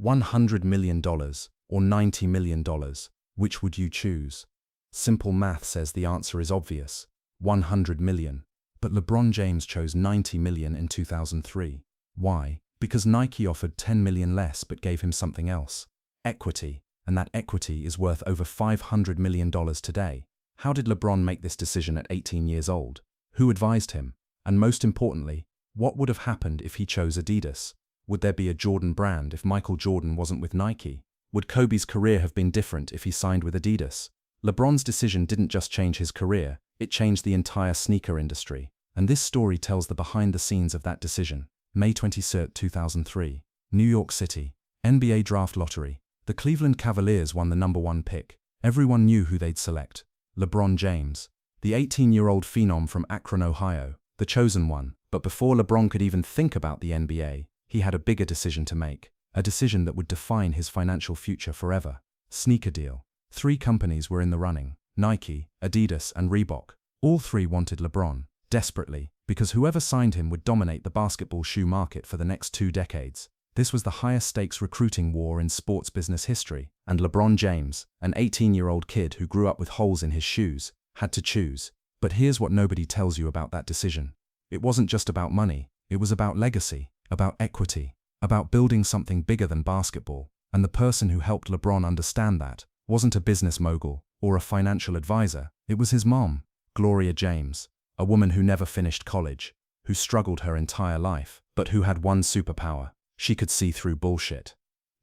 $100 million or $90 million, which would you choose? Simple math says the answer is obvious, 100 million. But LeBron James chose 90 million in 2003. Why? Because Nike offered 10 million less but gave him something else. Equity, and that equity is worth over $500 million today. How did LeBron make this decision at 18 years old? Who advised him? And most importantly, what would have happened if he chose Adidas? Would there be a Jordan brand if Michael Jordan wasn't with Nike? Would Kobe's career have been different if he signed with Adidas? LeBron's decision didn't just change his career, it changed the entire sneaker industry. And this story tells the behind the scenes of that decision. May 23, 2003. New York City. NBA Draft Lottery. The Cleveland Cavaliers won the #1 pick. Everyone knew who they'd select. LeBron James. The 18-year-old phenom from Akron, Ohio. The chosen one. But before LeBron could even think about the NBA, he had a bigger decision to make. A decision that would define his financial future forever. Sneaker deal. 3 companies were in the running. Nike, Adidas and Reebok. All 3 wanted LeBron, desperately, because whoever signed him would dominate the basketball shoe market for the next 2 decades. This was the highest stakes recruiting war in sports business history, and LeBron James, an 18-year-old kid who grew up with holes in his shoes, had to choose. But here's what nobody tells you about that decision. It wasn't just about money, it was about legacy, about equity, about building something bigger than basketball. And the person who helped LeBron understand that wasn't a business mogul or a financial advisor, it was his mom, Gloria James, a woman who never finished college, who struggled her entire life, but who had one superpower: she could see through bullshit.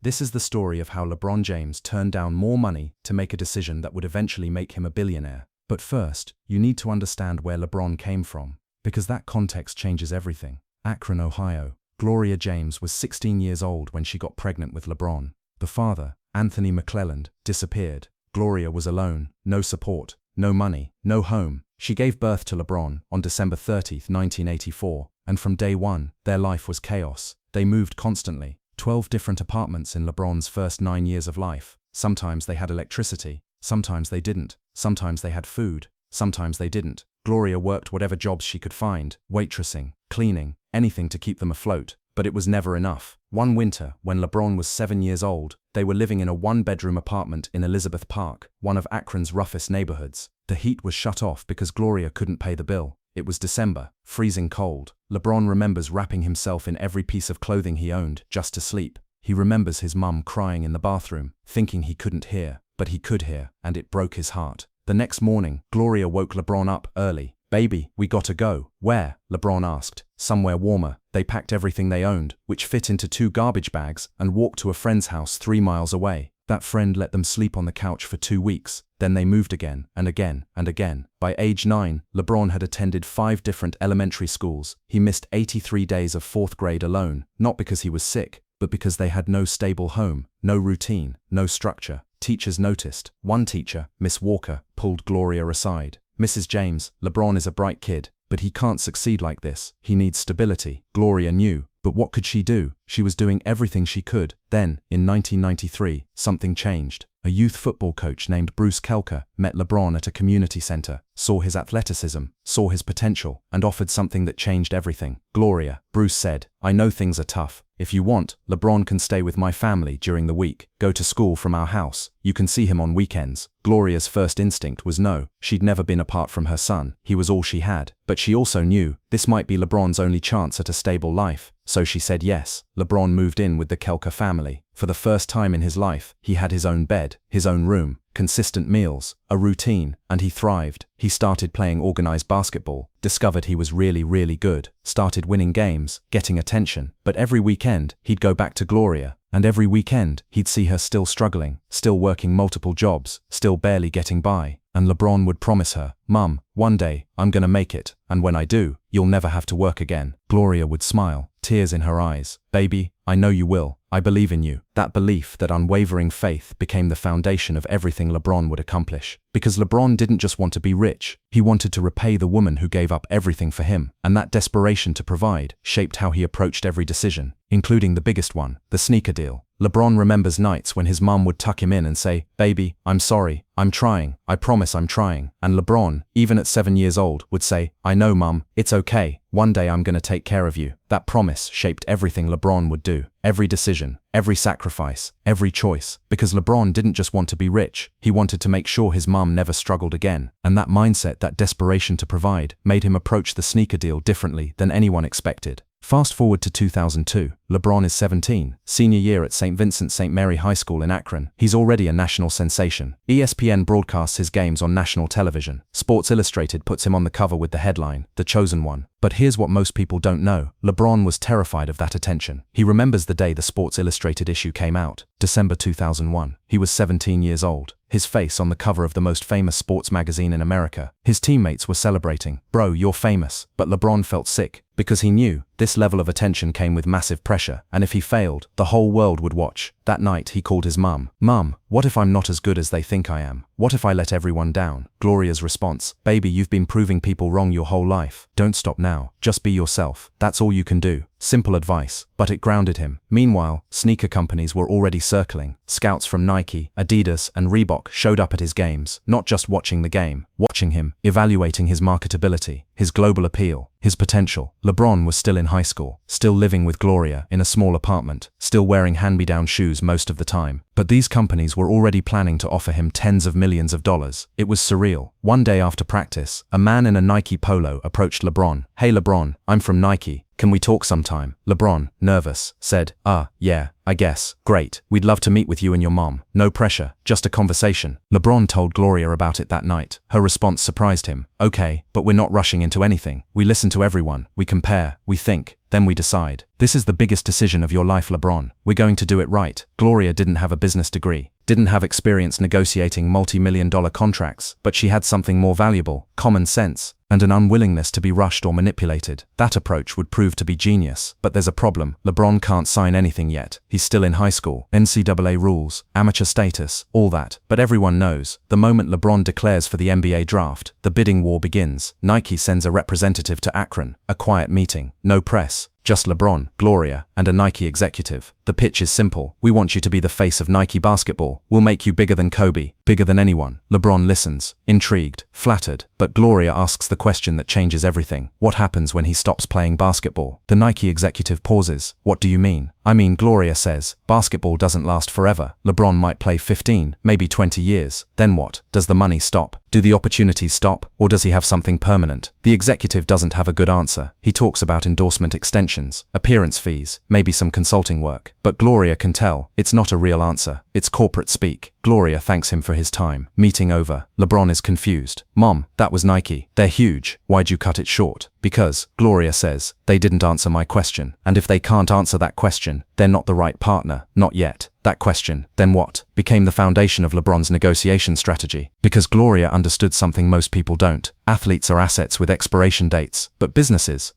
This is the story of how LeBron James turned down more money to make a decision that would eventually make him a billionaire. But first, you need to understand where LeBron came from, because that context changes everything. Akron, Ohio. Gloria James was 16 years old when she got pregnant with LeBron. The father, Anthony McClelland, disappeared. Gloria was alone, no support, no money, no home. She gave birth to LeBron on December 30, 1984, and from day one, their life was chaos. They moved constantly, 12 different apartments in LeBron's first 9 years of life. Sometimes they had electricity, sometimes they didn't, sometimes they had food, sometimes they didn't. Gloria worked whatever jobs she could find, waitressing, cleaning, anything to keep them afloat. But it was never enough. One winter, when LeBron was 7 years old, they were living in a 1-bedroom apartment in Elizabeth Park, one of Akron's roughest neighborhoods. The heat was shut off because Gloria couldn't pay the bill. It was December, freezing cold. LeBron remembers wrapping himself in every piece of clothing he owned just to sleep. He remembers his mum crying in the bathroom, thinking he couldn't hear, but he could hear, and it broke his heart. The next morning, Gloria woke LeBron up early. "Baby, we gotta go." "Where?" LeBron asked. "Somewhere warmer." They packed everything they owned, which fit into 2 garbage bags, and walked to a friend's house 3 miles away. That friend let them sleep on the couch for 2 weeks. Then they moved again, and again, and again. By age 9, LeBron had attended 5 different elementary schools. He missed 83 days of 4th grade alone, not because he was sick, but because they had no stable home, no routine, no structure. Teachers noticed. One teacher, Miss Walker, pulled Gloria aside. "Mrs. James, LeBron is a bright kid, but he can't succeed like this. He needs stability." Gloria knew, but what could she do? She was doing everything she could. Then, in 1993, something changed. A youth football coach named Bruce Kelker met LeBron at a community center, saw his athleticism, saw his potential, and offered something that changed everything. "Gloria," Bruce said, "I know things are tough. If you want, LeBron can stay with my family during the week, go to school from our house. You can see him on weekends." Gloria's first instinct was no. She'd never been apart from her son. He was all she had. But she also knew this might be LeBron's only chance at a stable life. So she said yes. LeBron moved in with the Kelker family. For the first time in his life, he had his own bed, his own room, consistent meals, a routine, and he thrived. He started playing organized basketball, discovered he was really, really good, started winning games, getting attention. But every weekend, he'd go back to Gloria, and every weekend, he'd see her still struggling, still working multiple jobs, still barely getting by. And LeBron would promise her, "Mum, one day, I'm gonna make it, and when I do, you'll never have to work again." Gloria would smile, tears in her eyes. "Baby, I know you will. I believe in you." That belief, that unwavering faith, became the foundation of everything LeBron would accomplish. Because LeBron didn't just want to be rich, he wanted to repay the woman who gave up everything for him. And that desperation to provide shaped how he approached every decision, including the biggest one, the sneaker deal. LeBron remembers nights when his mom would tuck him in and say, "Baby, I'm sorry, I'm trying, I promise I'm trying." And LeBron, even at 7 years old, would say, "I know, Mum, it's okay, one day I'm gonna take care of you." That promise shaped everything LeBron would do, every decision, every sacrifice, every choice, because LeBron didn't just want to be rich, he wanted to make sure his mom never struggled again. And that mindset, that desperation to provide, made him approach the sneaker deal differently than anyone expected. Fast forward to 2002, LeBron is 17, senior year at St. Vincent St. Mary High School in Akron. He's already a national sensation. ESPN broadcasts his games on national television. Sports Illustrated puts him on the cover with the headline, "The Chosen One." But here's what most people don't know. LeBron was terrified of that attention. He remembers the day the Sports Illustrated issue came out, December 2001. He was 17 years old, his face on the cover of the most famous sports magazine in America. His teammates were celebrating, "Bro, you're famous." But LeBron felt sick, because he knew this level of attention came with massive pressure, and if he failed, the whole world would watch. That night he called his mum. "Mum, what if I'm not as good as they think I am? What if I let everyone down?" Gloria's response, "Baby, you've been proving people wrong your whole life. Don't stop now. Just be yourself. That's all you can do." Simple advice, but it grounded him. Meanwhile, sneaker companies were already circling. Scouts from Nike, Adidas, and Reebok showed up at his games, not just watching the game, watching him, evaluating his marketability, his global appeal, his potential. LeBron was still in high school, still living with Gloria in a small apartment, still wearing hand-me-down shoes most of the time. But these companies were already planning to offer him tens of millions of dollars. It was surreal. One day after practice, a man in a Nike polo approached LeBron. "Hey LeBron, I'm from Nike. Can we talk sometime?" LeBron, nervous, said, "Yeah, I guess. Great. We'd love to meet with you and your mom. No pressure, just a conversation." LeBron told Gloria about it that night. Her response surprised him. "Okay, but we're not rushing into anything. We listen to everyone, we compare, we think, then we decide. This is the biggest decision of your life, LeBron. We're going to do it right." Gloria didn't have a business degree, didn't have experience negotiating multi-million-dollar contracts, but she had something more valuable, common sense, and an unwillingness to be rushed or manipulated. That approach would prove to be genius. But there's a problem. LeBron can't sign anything yet. He's still in high school. NCAA rules, amateur status, all that. But everyone knows, the moment LeBron declares for the NBA draft, the bidding war begins. Nike sends a representative to Akron, a quiet meeting, no press. Just LeBron, Gloria, and a Nike executive. The pitch is simple. "We want you to be the face of Nike basketball. We'll make you bigger than Kobe, bigger than anyone." LeBron listens, intrigued, flattered, but Gloria asks the question that changes everything. What happens when he stops playing basketball? The Nike executive pauses. "What do you mean?" "I mean," Gloria says, "basketball doesn't last forever. LeBron might play 15, maybe 20 years. Then what? Does the money stop? Do the opportunities stop? Or does he have something permanent?" The executive doesn't have a good answer. He talks about endorsement extensions, appearance fees, maybe some consulting work. But Gloria can tell, it's not a real answer. It's corporate speak. Gloria thanks him for his time. Meeting over. LeBron is confused. "Mom, that was Nike. They're huge. Why'd you cut it short?" "Because," Gloria says, "they didn't answer my question. And if they can't answer that question, they're not the right partner. Not yet." That question, "Then what?" became the foundation of LeBron's negotiation strategy. Because Gloria understood something most people don't. Athletes are assets with expiration dates. But businesses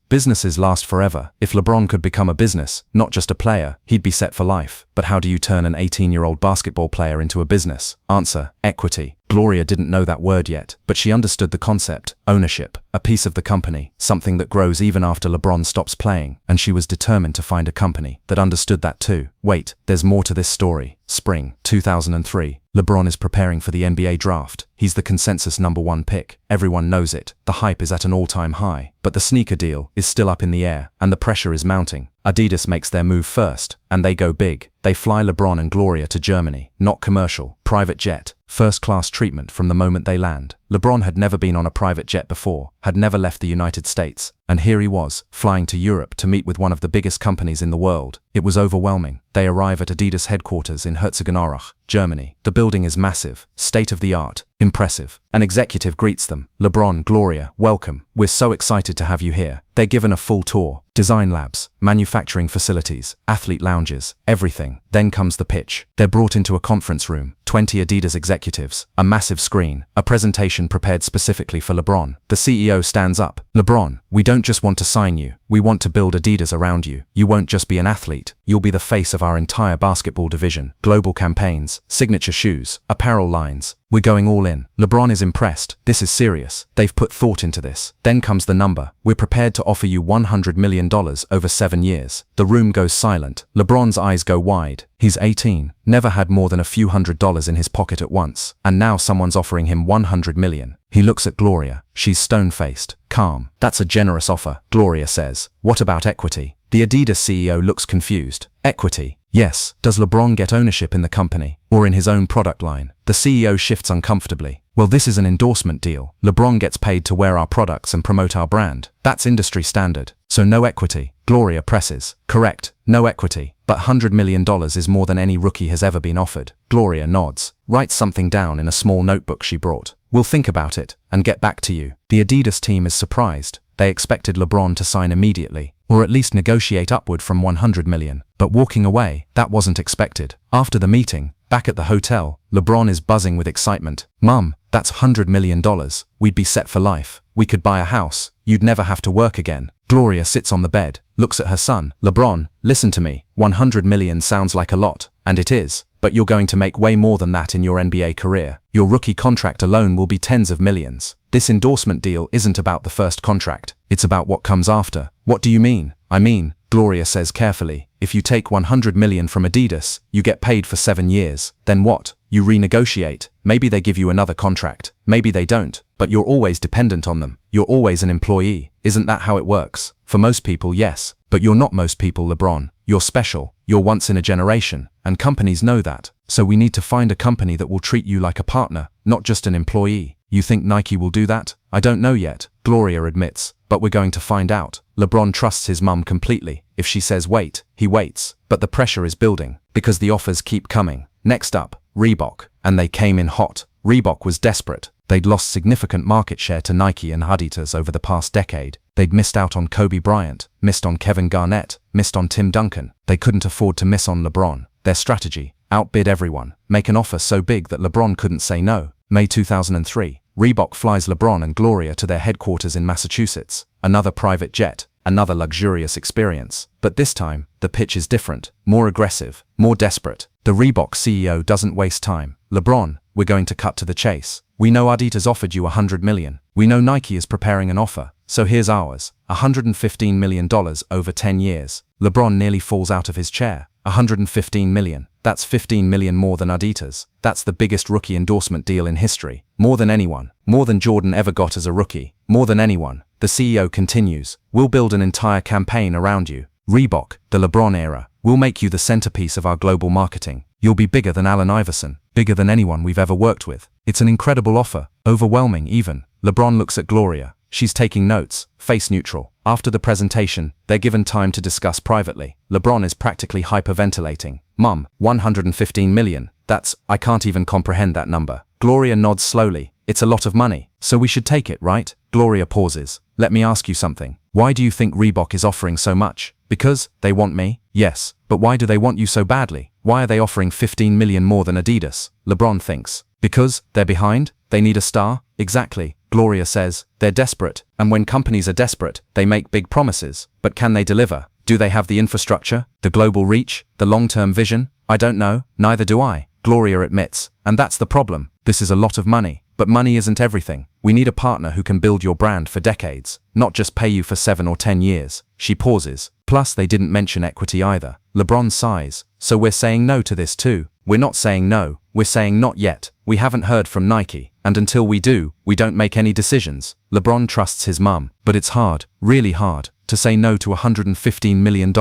last forever. If LeBron could become a business, not just a player, he'd be set for life. But how do you turn an 18-year-old basketball player into a business? Answer: equity. Gloria didn't know that word yet, but she understood the concept. Ownership, a piece of the company, something that grows even after LeBron stops playing, and she was determined to find a company that understood that too. Wait, there's more to this story. Spring 2003. LeBron is preparing for the NBA draft. He's the consensus #1 pick. Everyone knows it. The hype is at an all-time high. But the sneaker deal is still up in the air, and the pressure is mounting. Adidas makes their move first, and they go big. They fly LeBron and Gloria to Germany. Not commercial, private jet. First-class treatment from the moment they land. LeBron had never been on a private jet before, had never left the United States. And here he was, flying to Europe to meet with one of the biggest companies in the world. It was overwhelming. They arrive at Adidas headquarters in Herzogenaurach, Germany. The building is massive, state-of-the-art, impressive. An executive greets them. "LeBron, Gloria, welcome. We're so excited to have you here." They're given a full tour. Design labs, manufacturing facilities, athlete lounges, everything. Then comes the pitch. They're brought into a conference room, 20 Adidas executives, a massive screen, a presentation prepared specifically for LeBron. The CEO stands up. "LeBron, we don't just want to sign you. We want to build Adidas around you. You won't just be an athlete. You'll be the face of our entire basketball division. Global campaigns, signature shoes, apparel lines. We're going all in." LeBron is impressed. This is serious. They've put thought into this. Then comes the number. "We're prepared to offer you $100 million over 7 years. The room goes silent. LeBron's eyes go wide. kid. He's 18, never had more than a few $100s in his pocket at once, and now someone's offering him 100 million. He looks at Gloria. She's stone-faced, calm. That's a generous offer, Gloria says. What about equity? The Adidas CEO looks confused. Equity? Yes. Does LeBron get ownership in the company, or in his own product line? The CEO shifts uncomfortably. Well, this is an endorsement deal. LeBron gets paid to wear our products and promote our brand. That's industry standard. So no equity. Gloria presses. Correct, no equity. But $100 million is more than any rookie has ever been offered. Gloria nods, writes something down in a small notebook she brought. We'll think about it and get back to you. The Adidas team is surprised. They expected LeBron to sign immediately, or at least negotiate upward from 100 million. But walking away, that wasn't expected. After the meeting, back at the hotel, LeBron is buzzing with excitement. Mum, that's $100 million. We'd be set for life. We could buy a house. You'd never have to work again. Gloria sits on the bed, looks at her son. LeBron, listen to me. 100 million sounds like a lot, and it is, but you're going to make way more than that in your NBA career. Your rookie contract alone will be tens of millions. This endorsement deal isn't about the first contract. It's about what comes after. What do you mean? I mean, Gloria says carefully, if you take 100 million from Adidas, you get paid for 7 years. Then what? You renegotiate. Maybe they give you another contract. Maybe they don't. But you're always dependent on them. You're always an employee. Isn't that how it works? For most people, yes. But you're not most people, LeBron. You're special. You're once in a generation. And companies know that. So we need to find a company that will treat you like a partner, not just an employee. You think Nike will do that? I don't know yet, Gloria admits. But we're going to find out. LeBron trusts his mum completely. If she says wait, he waits. But the pressure is building, because the offers keep coming. Next up, Reebok. And they came in hot. Reebok was desperate. They'd lost significant market share to Nike and Adidas over the past decade. They'd missed out on Kobe Bryant, missed on Kevin Garnett, missed on Tim Duncan. They couldn't afford to miss on LeBron. Their strategy: outbid everyone, make an offer so big that LeBron couldn't say no. May 2003, Reebok flies LeBron and Gloria to their headquarters in Massachusetts. Another private jet, another luxurious experience. But this time, the pitch is different, more aggressive, more desperate. The Reebok CEO doesn't waste time. LeBron, we're going to cut to the chase. We know Adidas offered you 100 million. We know Nike is preparing an offer. So here's ours, $115 million over 10 years. LeBron nearly falls out of his chair. 115 million. That's 15 million more than Adidas. That's the biggest rookie endorsement deal in history. More than anyone. More than Jordan ever got as a rookie. More than anyone. The CEO continues. We'll build an entire campaign around you. Reebok, the LeBron era. We'll make you the centerpiece of our global marketing. You'll be bigger than Allen Iverson. Bigger than anyone we've ever worked with. It's an incredible offer. Overwhelming even. LeBron looks at Gloria. She's taking notes, face neutral. After the presentation, they're given time to discuss privately. LeBron is practically hyperventilating. Mum, 115 million. I can't even comprehend that number. Gloria nods slowly. It's a lot of money. So we should take it, right? Gloria pauses. Let me ask you something. Why do you think Reebok is offering so much? Because they want me? Yes. But why do they want you so badly? Why are they offering 15 million more than Adidas? LeBron thinks. Because they're behind? They need a star? Exactly. Gloria says, they're desperate, and when companies are desperate, they make big promises. But can they deliver? Do they have the infrastructure, the global reach, the long-term vision? I don't know, neither do I, Gloria admits. And that's the problem. This is a lot of money. But money isn't everything. We need a partner who can build your brand for decades, not just pay you for 7 or 10 years. She pauses. Plus they didn't mention equity either. LeBron sighs. So we're saying no to this too. We're not saying no, we're saying not yet. We haven't heard from Nike. And until we do, we don't make any decisions. LeBron trusts his mum. But it's hard, really hard, to say no to $115 million.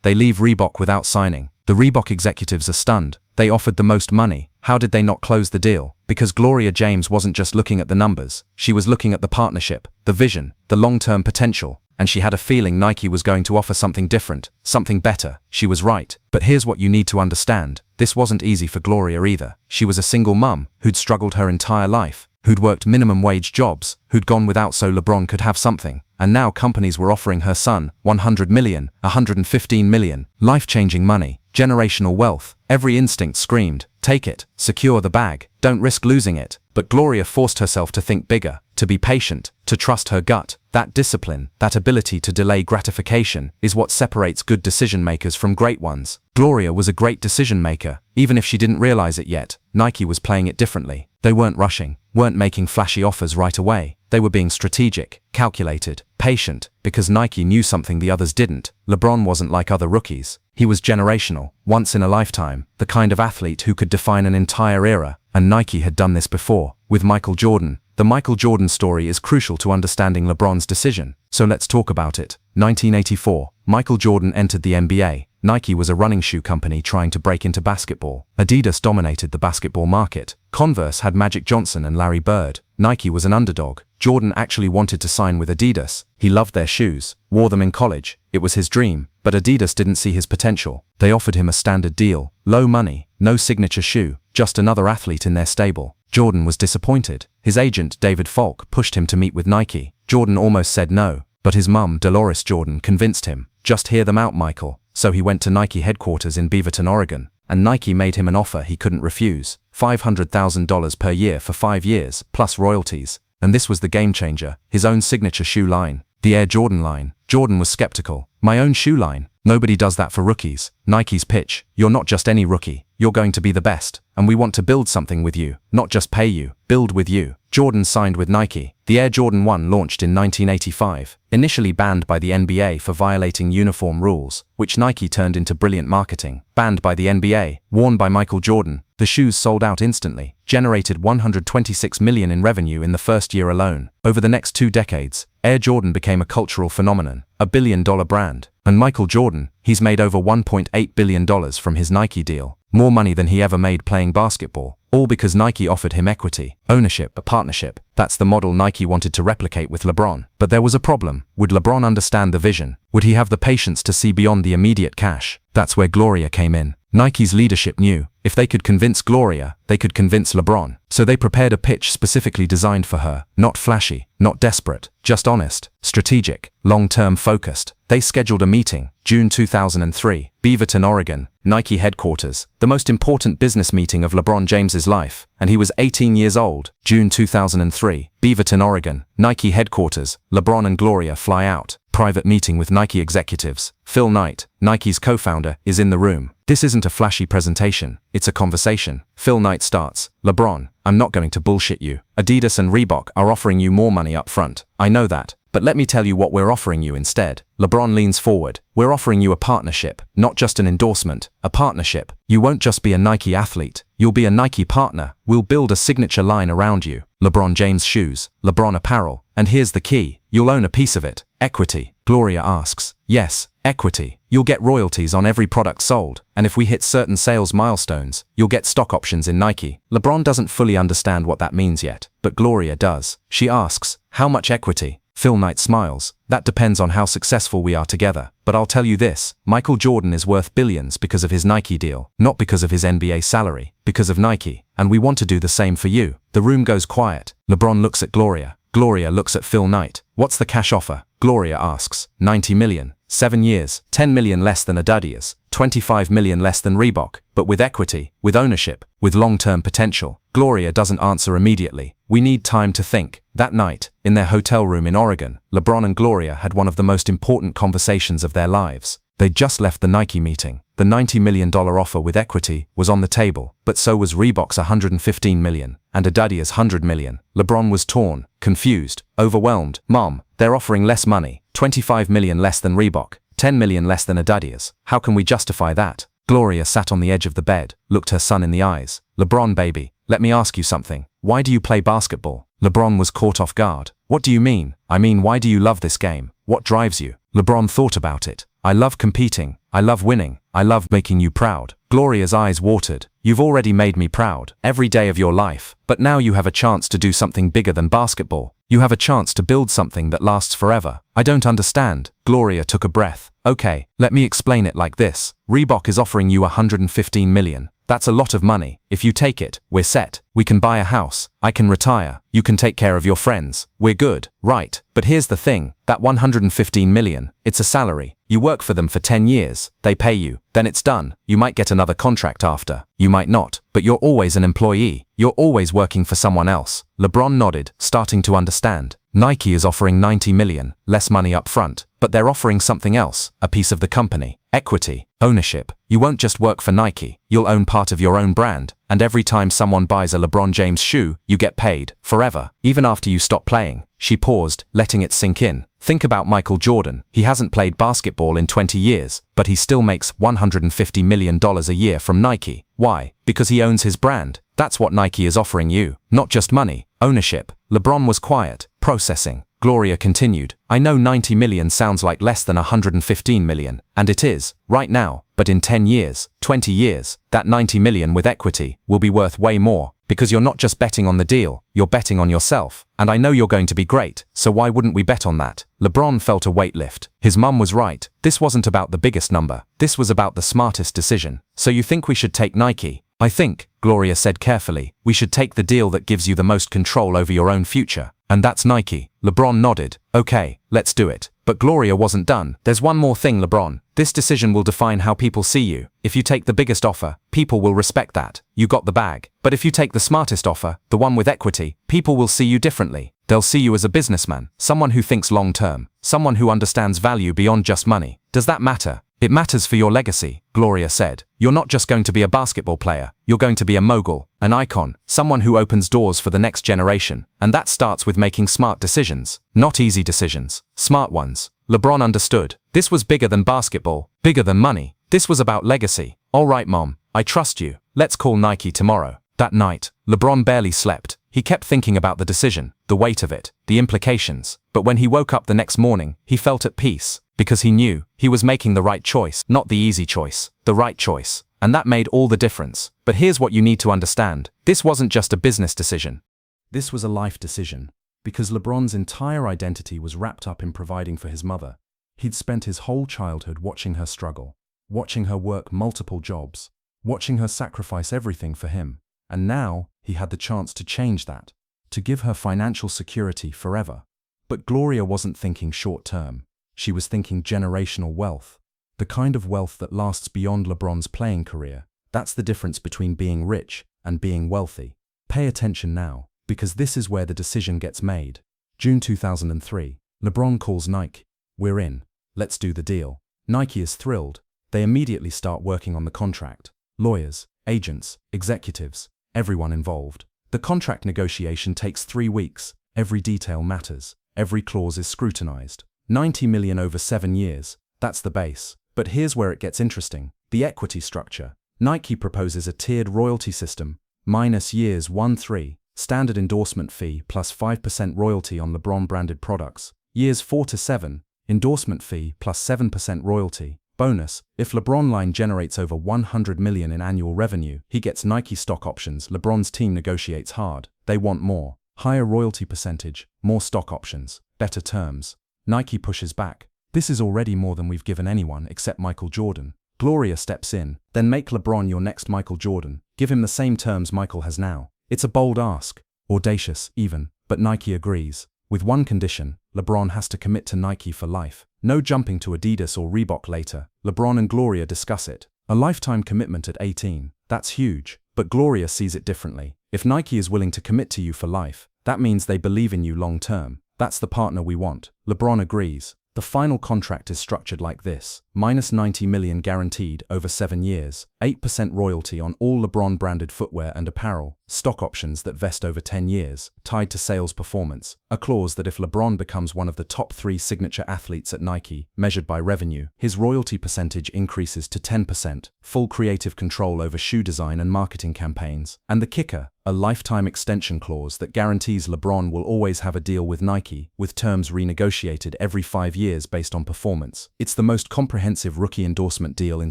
They leave Reebok without signing. The Reebok executives are stunned. They offered the most money. How did they not close the deal? Because Gloria James wasn't just looking at the numbers. She was looking at the partnership, the vision, the long-term potential. And she had a feeling Nike was going to offer something different, something better. She was right. But here's what you need to understand. This wasn't easy for Gloria either. She was a single mum who'd struggled her entire life, who'd worked minimum wage jobs, who'd gone without so LeBron could have something. And now companies were offering her son 100 million, 115 million, life-changing money, generational wealth. Every instinct screamed, take it, secure the bag, don't risk losing it. But Gloria forced herself to think bigger, to be patient, to trust her gut. That discipline, that ability to delay gratification, is what separates good decision makers from great ones. Gloria was a great decision maker, even if she didn't realize it yet. Nike was playing it differently. They weren't rushing. weren't making flashy offers right away. They were being strategic, calculated, patient, because Nike knew something the others didn't. LeBron wasn't like other rookies. He was generational, once in a lifetime, the kind of athlete who could define an entire era, and Nike had done this before, with Michael Jordan. The Michael Jordan story is crucial to understanding LeBron's decision, so let's talk about it. 1984, Michael Jordan entered the NBA. Nike was a running shoe company trying to break into basketball. Adidas dominated the basketball market. Converse had Magic Johnson and Larry Bird. Nike was an underdog. Jordan actually wanted to sign with Adidas. He loved their shoes, wore them in college. It was his dream, but Adidas didn't see his potential. They offered him a standard deal, low money, no signature shoe, just another athlete in their stable. Jordan was disappointed. His agent, David Falk, pushed him to meet with Nike. Jordan almost said no, but his mum, Dolores Jordan, convinced him. Just hear them out, Michael. So he went to Nike headquarters in Beaverton, Oregon, and Nike made him an offer he couldn't refuse. $500,000 per year for 5 years, plus royalties. And this was the game changer, his own signature shoe line, the Air Jordan line. Jordan was skeptical. My own shoe line? Nobody does that for rookies. Nike's pitch: you're not just any rookie, you're going to be the best, and we want to build something with you, not just pay you, build with you. Jordan signed with Nike. The Air Jordan 1 launched in 1985, initially banned by the NBA for violating uniform rules, which Nike turned into brilliant marketing. Banned by the NBA, worn by Michael Jordan, the shoes sold out instantly, generated $126 million in revenue in the first year alone. Over the next 2 decades, Air Jordan became a cultural phenomenon, a billion-dollar brand. And Michael Jordan, he's made over $1.8 billion from his Nike deal, more money than he ever made playing basketball, all because Nike offered him equity, ownership, a partnership. That's the model Nike wanted to replicate with LeBron. But there was a problem. Would LeBron understand the vision? Would he have the patience to see beyond the immediate cash? That's where Gloria came in. Nike's leadership knew, if they could convince Gloria, they could convince LeBron. So they prepared a pitch specifically designed for her. Not flashy, not desperate, just honest, strategic, long-term focused. They scheduled a meeting, June 2003, Beaverton, Oregon, Nike headquarters, the most important business meeting of LeBron James's life, and he was 18 years old. June 2003, Beaverton, Oregon, Nike headquarters, LeBron and Gloria fly out. Private meeting with Nike executives. Phil Knight, Nike's co-founder, is in the room. This isn't a flashy presentation, it's a conversation. Phil Knight starts: LeBron, I'm not going to bullshit you. Adidas and Reebok are offering you more money up front. I know that, but let me tell you what we're offering you instead. LeBron leans forward. We're offering you a partnership, not just an endorsement, a partnership. You won't just be a Nike athlete, you'll be a Nike partner. We'll build a signature line around you. LeBron James shoes, LeBron apparel, and here's the key, you'll own a piece of it. Equity. Gloria asks. Yes, equity. You'll get royalties on every product sold, and if we hit certain sales milestones, you'll get stock options in Nike. LeBron doesn't fully understand what that means yet, but Gloria does. She asks, how much equity? Phil Knight smiles. That depends on how successful we are together. But I'll tell you this, Michael Jordan is worth billions because of his Nike deal, not because of his NBA salary, because of Nike. And we want to do the same for you. The room goes quiet. LeBron looks at Gloria. Gloria looks at Phil Knight. What's the cash offer? Gloria asks. 90 million. 7 years. 10 million less than Adidas. 25 million less than Reebok. But with equity, with ownership, with long-term potential. Gloria doesn't answer immediately. We need time to think. That night, in their hotel room in Oregon, LeBron and Gloria had one of the most important conversations of their lives. They'd just left the Nike meeting. The $90 million offer with equity was on the table, but so was Reebok's $115 million, and Adidas' $100 million. LeBron was torn, confused, overwhelmed. Mom, they're offering less money, 25 million less than Reebok, 10 million less than Adidas. How can we justify that? Gloria sat on the edge of the bed, looked her son in the eyes. LeBron, baby, let me ask you something. Why do you play basketball? LeBron was caught off guard. What do you mean? I mean, why do you love this game? What drives you? LeBron thought about it. I love competing. I love winning. I love making you proud. Gloria's eyes watered. You've already made me proud every day of your life, but now you have a chance to do something bigger than basketball. You have a chance to build something that lasts forever. I don't understand. Gloria took a breath. Okay, let me explain it like this. Reebok is offering you $115 million. That's a lot of money. If you take it, we're set. We can buy a house. I can retire. You can take care of your friends. We're good, right? But here's the thing, that $115 million, it's a salary. You work for them for 10 years. They pay you. Then it's done. You might get another contract after. You might not. But you're always an employee. You're always working for someone else. LeBron nodded, starting to understand. Nike is offering $90 million, less money up front, but they're offering something else, a piece of the company. Equity, ownership. You won't just work for Nike, you'll own part of your own brand, and every time someone buys a LeBron James shoe, you get paid, forever, even after you stop playing. She paused, letting it sink in. Think about Michael Jordan. He hasn't played basketball in 20 years, but he still makes $150 million a year from Nike. Why? Because he owns his brand. That's what Nike is offering you. Not just money, ownership. LeBron was quiet, processing. Gloria continued, I know 90 million sounds like less than 115 million, and it is, right now, but in 10 years, 20 years, that 90 million with equity will be worth way more, because you're not just betting on the deal, you're betting on yourself, and I know you're going to be great, so why wouldn't we bet on that? LeBron felt a weight lift. His mum was right, this wasn't about the biggest number, this was about the smartest decision. So you think we should take Nike? I think, Gloria said carefully, we should take the deal that gives you the most control over your own future. And that's Nike. LeBron nodded. Okay, let's do it. But Gloria wasn't done. There's one more thing, LeBron. This decision will define how people see you. If you take the biggest offer, people will respect that. You got the bag. But if you take the smartest offer, the one with equity, people will see you differently. They'll see you as a businessman, someone who thinks long-term, someone who understands value beyond just money. Does that matter? It matters for your legacy, Gloria said. You're not just going to be a basketball player, you're going to be a mogul, an icon, someone who opens doors for the next generation. And that starts with making smart decisions. Not easy decisions, smart ones. LeBron understood. This was bigger than basketball, bigger than money. This was about legacy. All right, Mom, I trust you. Let's call Nike tomorrow. That night, LeBron barely slept. He kept thinking about the decision, the weight of it, the implications. But when he woke up the next morning, he felt at peace. Because he knew he was making the right choice, not the easy choice, the right choice. And that made all the difference. But here's what you need to understand. This wasn't just a business decision. This was a life decision, because LeBron's entire identity was wrapped up in providing for his mother. He'd spent his whole childhood watching her struggle, watching her work multiple jobs, watching her sacrifice everything for him. And now, he had the chance to change that, to give her financial security forever. But Gloria wasn't thinking short-term. She was thinking generational wealth, the kind of wealth that lasts beyond LeBron's playing career. That's the difference between being rich and being wealthy. Pay attention now, because this is where the decision gets made. June 2003, LeBron calls Nike. We're in. Let's do the deal. Nike is thrilled. They immediately start working on the contract. Lawyers, agents, executives, everyone involved. The contract negotiation takes 3 weeks. Every detail matters. Every clause is scrutinized. 90 million over 7 years, that's the base. But here's where it gets interesting. The equity structure. Nike proposes a tiered royalty system, minus years 1-3, standard endorsement fee plus 5% royalty on LeBron-branded products. Years 4-7, endorsement fee plus 7% royalty. Bonus, if LeBron line generates over 100 million in annual revenue, he gets Nike stock options. LeBron's team negotiates hard. They want more. Higher royalty percentage, more stock options, better terms. Nike pushes back. This is already more than we've given anyone except Michael Jordan. Gloria steps in. Then make LeBron your next Michael Jordan. Give him the same terms Michael has now. It's a bold ask. Audacious, even. But Nike agrees. With one condition, LeBron has to commit to Nike for life. No jumping to Adidas or Reebok later. LeBron and Gloria discuss it. A lifetime commitment at 18. That's huge. But Gloria sees it differently. If Nike is willing to commit to you for life, that means they believe in you long term. That's the partner we want. LeBron agrees. The final contract is structured like this. Minus 90 million guaranteed over 7 years. 8% royalty on all LeBron-branded footwear and apparel. Stock options that vest over 10 years, tied to sales performance. A clause that if LeBron becomes one of the top 3 signature athletes at Nike, measured by revenue, his royalty percentage increases to 10%. Full creative control over shoe design and marketing campaigns. And the kicker, a lifetime extension clause that guarantees LeBron will always have a deal with Nike, with terms renegotiated every 5 years based on performance. It's the most comprehensive rookie endorsement deal in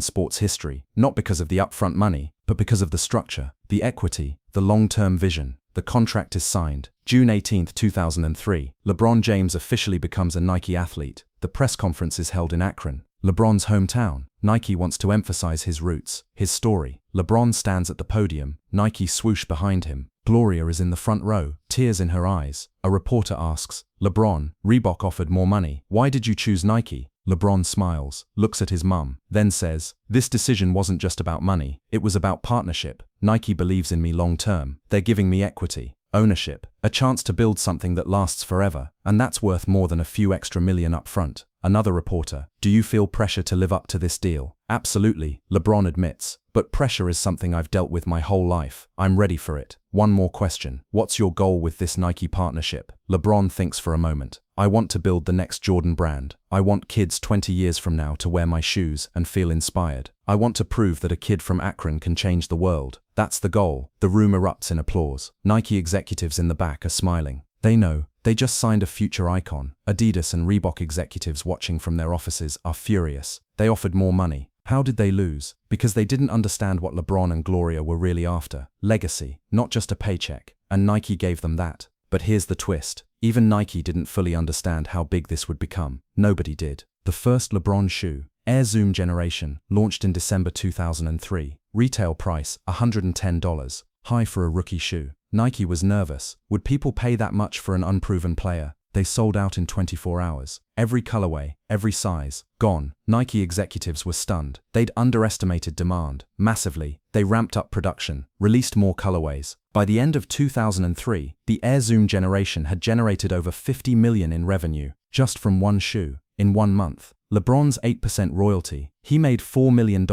sports history, not because of the upfront money, but because of the structure, the equity, the long-term vision. The contract is signed. June 18, 2003, LeBron James officially becomes a Nike athlete. The press conference is held in Akron, LeBron's hometown. Nike wants to emphasize his roots, his story. LeBron stands at the podium, Nike swoosh behind him. Gloria is in the front row, tears in her eyes. A reporter asks, LeBron, Reebok offered more money. Why did you choose Nike? LeBron smiles, looks at his mum, then says, this decision wasn't just about money, it was about partnership. Nike believes in me long term. They're giving me equity, ownership, a chance to build something that lasts forever, and that's worth more than a few extra million up front. Another reporter, do you feel pressure to live up to this deal? Absolutely, LeBron admits. But pressure is something I've dealt with my whole life. I'm ready for it. One more question. What's your goal with this Nike partnership? LeBron thinks for a moment. I want to build the next Jordan brand. I want kids 20 years from now to wear my shoes and feel inspired. I want to prove that a kid from Akron can change the world. That's the goal. The room erupts in applause. Nike executives in the back are smiling. They know. They just signed a future icon. Adidas and Reebok executives watching from their offices are furious. They offered more money. How did they lose? Because they didn't understand what LeBron and Gloria were really after. Legacy, not just a paycheck. And Nike gave them that. But here's the twist. Even Nike didn't fully understand how big this would become. Nobody did. The first LeBron shoe, Air Zoom Generation, launched in December 2003. Retail price, $110. High for a rookie shoe. Nike was nervous. Would people pay that much for an unproven player? They sold out in 24 hours. Every colorway, every size, gone. Nike executives were stunned. They'd underestimated demand massively. They ramped up production, released more colorways. By the end of 2003, the Air Zoom Generation had generated over $50 million in revenue, just from one shoe, in 1 month. LeBron's 8% royalty, he made $4 million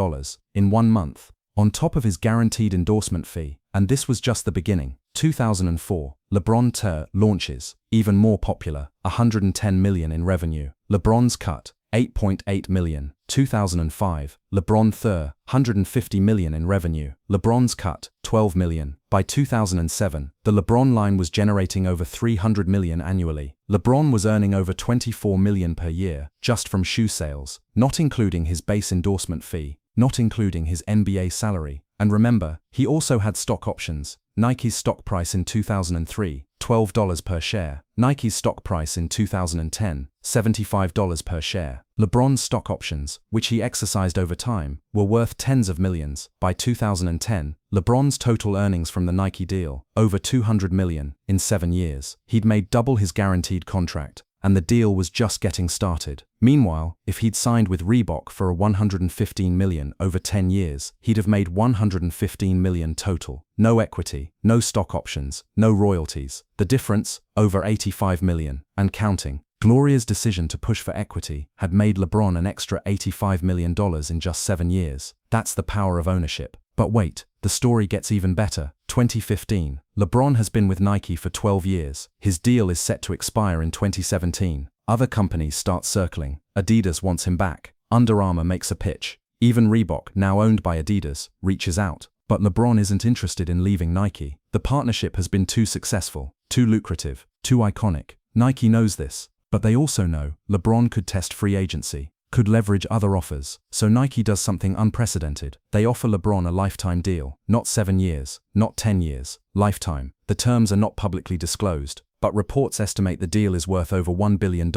in 1 month, on top of his guaranteed endorsement fee. And this was just the beginning. 2004, LeBron Tour launches, even more popular, $110 million in revenue. LeBron's cut, $8.8 million. 2005, LeBron Tour, $150 million in revenue. LeBron's cut, $12 million. By 2007, the LeBron line was generating over $300 million annually. LeBron was earning over $24 million per year, just from shoe sales, not including his base endorsement fee, not including his NBA salary. And remember, he also had stock options. Nike's stock price in 2003, $12 per share. Nike's stock price in 2010, $75 per share. LeBron's stock options, which he exercised over time, were worth tens of millions. By 2010, LeBron's total earnings from the Nike deal, over $200 million, in 7 years. He'd made double his guaranteed contract, and the deal was just getting started. Meanwhile, if he'd signed with Reebok for a $115 million over 10 years, he'd have made $115 million total. No equity, no stock options, no royalties. The difference, over $85 million, and counting. Gloria's decision to push for equity had made LeBron an extra $85 million in just 7 years. That's the power of ownership. But wait, the story gets even better. 2015, LeBron has been with Nike for 12 years. His deal is set to expire in 2017. Other companies start circling. Adidas wants him back. Under Armour makes a pitch. Even Reebok, now owned by Adidas, reaches out. But LeBron isn't interested in leaving Nike. The partnership has been too successful, too lucrative, too iconic. Nike knows this. But they also know LeBron could test free agency, could leverage other offers. So Nike does something unprecedented. They offer LeBron a lifetime deal. Not 7 years, not 10 years, lifetime. The terms are not publicly disclosed, but reports estimate the deal is worth over $1 billion.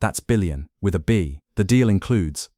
That's billion, with a B. The deal includes,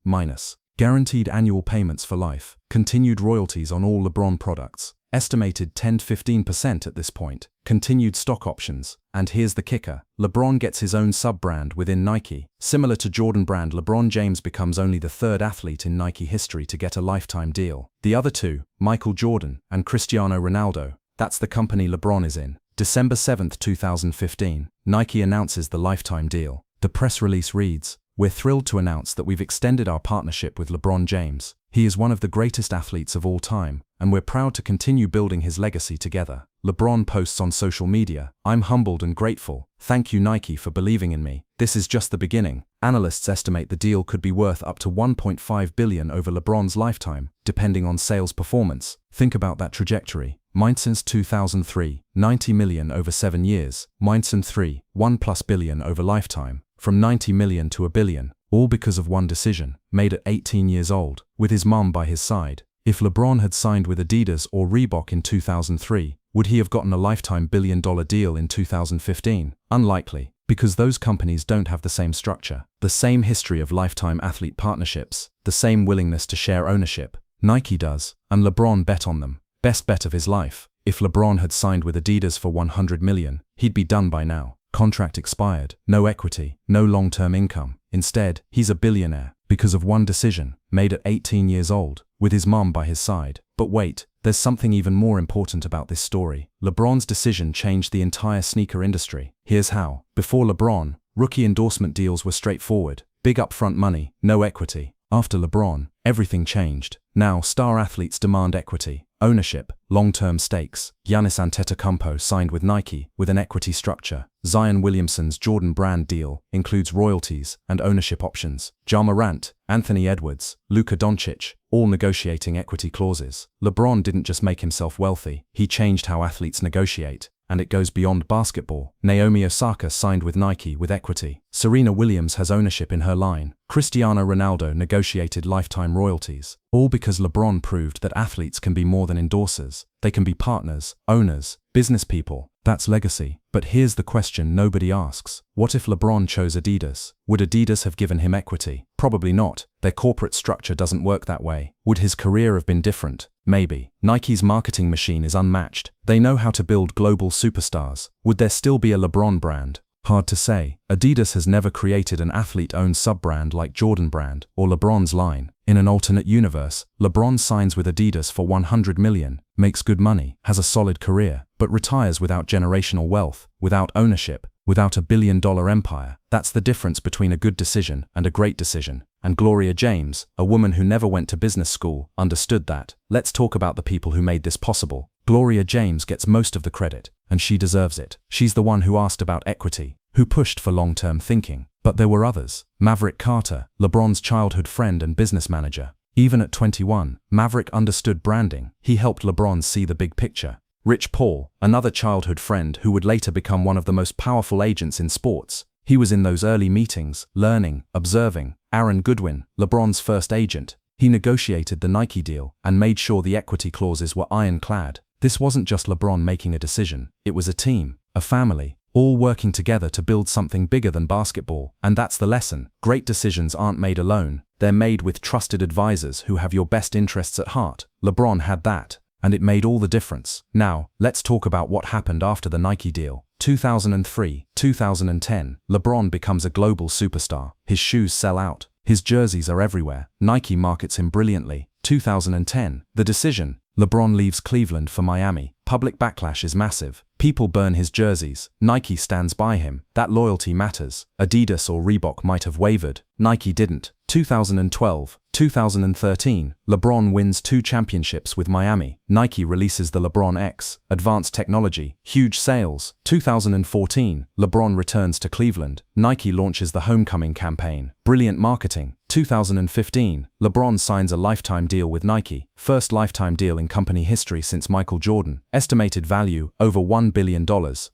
guaranteed annual payments for life, continued royalties on all LeBron products, estimated 10–15% at this point, continued stock options, and here's the kicker, LeBron gets his own sub-brand within Nike. Similar to Jordan brand, LeBron James becomes only the 3rd athlete in Nike history to get a lifetime deal. The other two, Michael Jordan and Cristiano Ronaldo, that's the company LeBron is in. December 7, 2015, Nike announces the lifetime deal. The press release reads, "We're thrilled to announce that we've extended our partnership with LeBron James. He is one of the greatest athletes of all time, and we're proud to continue building his legacy together." LeBron posts on social media, "I'm humbled and grateful. Thank you Nike for believing in me. This is just the beginning." Analysts estimate the deal could be worth up to $1.5 billion over LeBron's lifetime, depending on sales performance. Think about that trajectory. Mine since 2003, $90 million over 7 years. Mine since 3, $1+ billion over lifetime. From $90 million to $1 billion. All because of one decision, made at 18 years old, with his mum by his side. If LeBron had signed with Adidas or Reebok in 2003, would he have gotten a lifetime billion-dollar deal in 2015? Unlikely, because those companies don't have the same structure, the same history of lifetime athlete partnerships, the same willingness to share ownership. Nike does, and LeBron bet on them. Best bet of his life. If LeBron had signed with Adidas for $100 million, he'd be done by now. Contract expired, no equity, no long-term income. Instead, he's a billionaire, because of one decision, made at 18 years old, with his mum by his side. But wait, there's something even more important about this story. LeBron's decision changed the entire sneaker industry. Here's how. Before LeBron, rookie endorsement deals were straightforward. Big upfront money, no equity. After LeBron, everything changed. Now, star athletes demand equity, ownership, long-term stakes. Giannis Antetokounmpo signed with Nike with an equity structure. Zion Williamson's Jordan brand deal includes royalties and ownership options. Ja Morant, Anthony Edwards, Luka Doncic, all negotiating equity clauses. LeBron didn't just make himself wealthy, he changed how athletes negotiate. And it goes beyond basketball. Naomi Osaka signed with Nike with equity. Serena Williams has ownership in her line. Cristiano Ronaldo negotiated lifetime royalties. All because LeBron proved that athletes can be more than endorsers. They can be partners, owners, business people. That's legacy. But here's the question nobody asks. What if LeBron chose Adidas? Would Adidas have given him equity? Probably not. Their corporate structure doesn't work that way. Would his career have been different? Maybe. Nike's marketing machine is unmatched. They know how to build global superstars. Would there still be a LeBron brand? Hard to say. Adidas has never created an athlete-owned sub-brand like Jordan brand or LeBron's line. In an alternate universe, LeBron signs with Adidas for $100 million, makes good money, has a solid career, but retires without generational wealth, without ownership, without a billion-dollar empire. That's the difference between a good decision and a great decision. And Gloria James, a woman who never went to business school, understood that. Let's talk about the people who made this possible. Gloria James gets most of the credit, and she deserves it. She's the one who asked about equity, who pushed for long-term thinking. But there were others. Maverick Carter, LeBron's childhood friend and business manager. Even at 21, Maverick understood branding. He helped LeBron see the big picture. Rich Paul, another childhood friend who would later become one of the most powerful agents in sports. He was in those early meetings, learning, observing. Aaron Goodwin, LeBron's first agent. He negotiated the Nike deal and made sure the equity clauses were ironclad. This wasn't just LeBron making a decision. It was a team, a family, all working together to build something bigger than basketball. And that's the lesson. Great decisions aren't made alone. They're made with trusted advisors who have your best interests at heart. LeBron had that, and it made all the difference. Now, let's talk about what happened after the Nike deal. 2003, 2010, LeBron becomes a global superstar. His shoes sell out. His jerseys are everywhere. Nike markets him brilliantly. 2010, the decision. LeBron leaves Cleveland for Miami. Public backlash is massive. People burn his jerseys. Nike stands by him. That loyalty matters. Adidas or Reebok might have wavered. Nike didn't. 2012, 2013, LeBron wins 2 championships with Miami. Nike releases the LeBron X, advanced technology, huge sales. 2014, LeBron returns to Cleveland. Nike launches the Homecoming campaign. Brilliant marketing. 2015, LeBron signs a lifetime deal with Nike. First lifetime deal in company history since Michael Jordan. Estimated value, over $1 billion.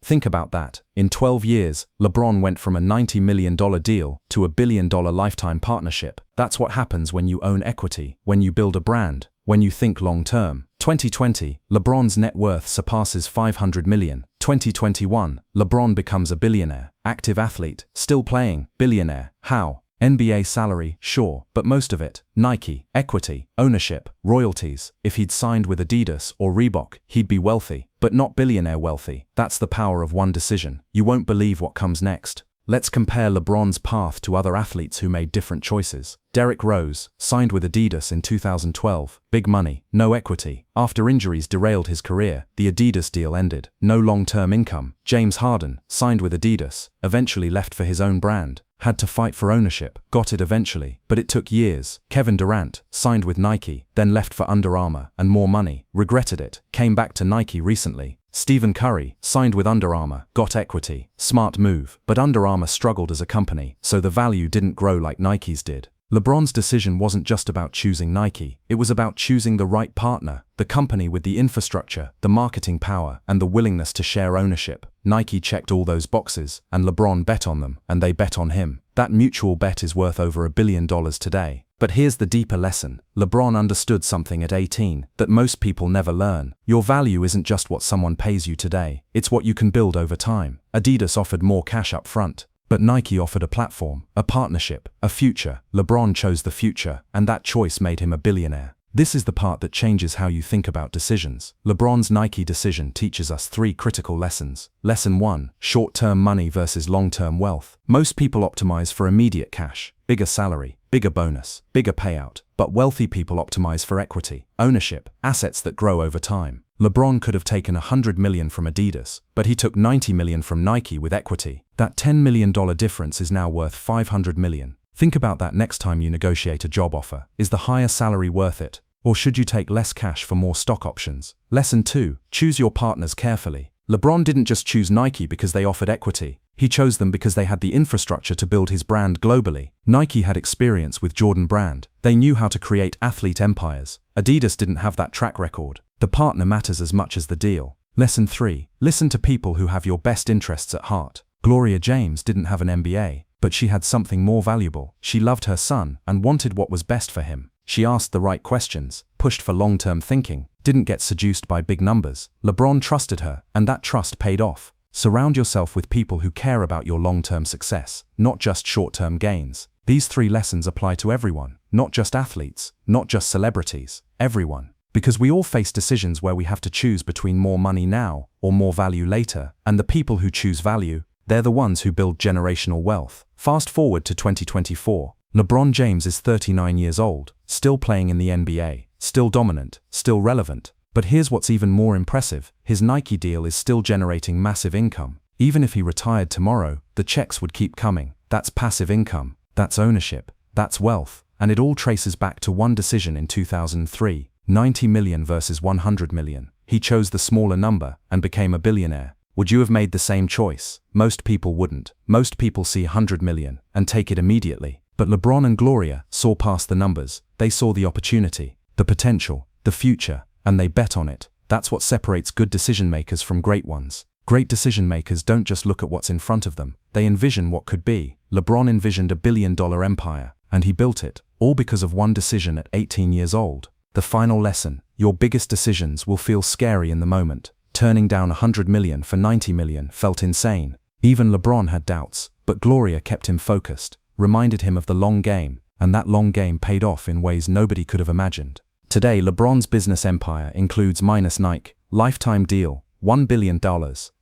Think about that. In 12 years, LeBron went from a $90 million deal to a $1 billion lifetime partnership. That's what happens when you own equity, when you build a brand, when you think long-term. 2020, LeBron's net worth surpasses $500 million. 2021, LeBron becomes a billionaire. Active athlete, still playing, billionaire. How? NBA salary, sure, but most of it, Nike, equity, ownership, royalties. If he'd signed with Adidas or Reebok, he'd be wealthy, but not billionaire wealthy. That's the power of one decision. You won't believe what comes next. Let's compare LeBron's path to other athletes who made different choices. Derrick Rose, signed with Adidas in 2012. Big money, no equity. After injuries derailed his career, the Adidas deal ended. No long-term income. James Harden, signed with Adidas, eventually left for his own brand. Had to fight for ownership, got it eventually, but it took years. Kevin Durant, signed with Nike, then left for Under Armour and more money, regretted it, came back to Nike recently. Stephen Curry, signed with Under Armour, got equity, smart move, but Under Armour struggled as a company, so the value didn't grow like Nike's did. LeBron's decision wasn't just about choosing Nike, it was about choosing the right partner, the company with the infrastructure, the marketing power, and the willingness to share ownership. Nike checked all those boxes, and LeBron bet on them, and they bet on him. That mutual bet is worth over $1 billion today. But here's the deeper lesson. LeBron understood something at 18 that most people never learn. Your value isn't just what someone pays you today, it's what you can build over time. Adidas offered more cash up front, but Nike offered a platform, a partnership, a future. LeBron chose the future, and that choice made him a billionaire. This is the part that changes how you think about decisions. LeBron's Nike decision teaches us 3 critical lessons. Lesson 1, short-term money versus long-term wealth. Most people optimize for immediate cash, bigger salary, bigger bonus, bigger payout. But wealthy people optimize for equity, ownership, assets that grow over time. LeBron could have taken $100 million from Adidas, but he took $90 million from Nike with equity. That $10 million difference is now worth $500 million. Think about that next time you negotiate a job offer. Is the higher salary worth it? Or should you take less cash for more stock options? Lesson 2. Choose your partners carefully. LeBron didn't just choose Nike because they offered equity. He chose them because they had the infrastructure to build his brand globally. Nike had experience with Jordan Brand. They knew how to create athlete empires. Adidas didn't have that track record. The partner matters as much as the deal. Lesson 3. Listen to people who have your best interests at heart. Gloria James didn't have an MBA, but she had something more valuable. She loved her son and wanted what was best for him. She asked the right questions, pushed for long-term thinking, didn't get seduced by big numbers. LeBron trusted her, and that trust paid off. Surround yourself with people who care about your long-term success, not just short-term gains. These 3 lessons apply to everyone, not just athletes, not just celebrities, everyone. Because we all face decisions where we have to choose between more money now or more value later, and the people who choose value, they're the ones who build generational wealth. Fast forward to 2024. LeBron James is 39 years old, still playing in the NBA, still dominant, still relevant. But here's what's even more impressive. His Nike deal is still generating massive income. Even if he retired tomorrow, the checks would keep coming. That's passive income. That's ownership. That's wealth. And it all traces back to one decision in 2003, 90 million versus 100 million. He chose the smaller number and became a billionaire. Would you have made the same choice? Most people wouldn't. Most people see 100 million and take it immediately. But LeBron and Gloria saw past the numbers. They saw the opportunity, the potential, the future, and they bet on it. That's what separates good decision makers from great ones. Great decision makers don't just look at what's in front of them. They envision what could be. LeBron envisioned $1 billion empire, and he built it, all because of one decision at 18 years old. The final lesson: your biggest decisions will feel scary in the moment. Turning down 100 million for 90 million felt insane. Even LeBron had doubts, but Gloria kept him focused, reminded him of the long game, and that long game paid off in ways nobody could have imagined. Today, LeBron's business empire includes minus Nike, lifetime deal, $1 billion,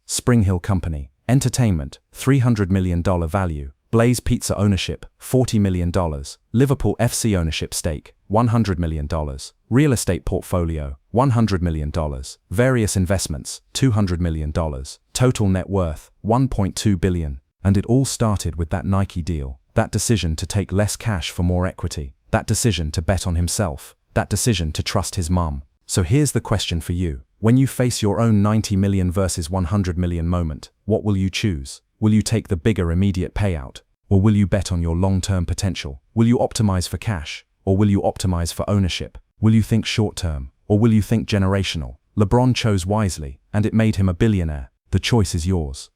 Spring Hill Company, entertainment, $300 million value, Blaze Pizza ownership, $40 million, Liverpool FC ownership stake, $100 million, real estate portfolio, $100 million, various investments, $200 million, total net worth, $1.2 billion. And it all started with that Nike deal, that decision to take less cash for more equity, that decision to bet on himself, that decision to trust his mom. So here's the question for you. When you face your own 90 million versus 100 million moment, what will you choose? Will you take the bigger immediate payout? Or will you bet on your long-term potential? Will you optimize for cash? Or will you optimize for ownership? Will you think short-term? Or will you think generational? LeBron chose wisely, and it made him a billionaire. The choice is yours.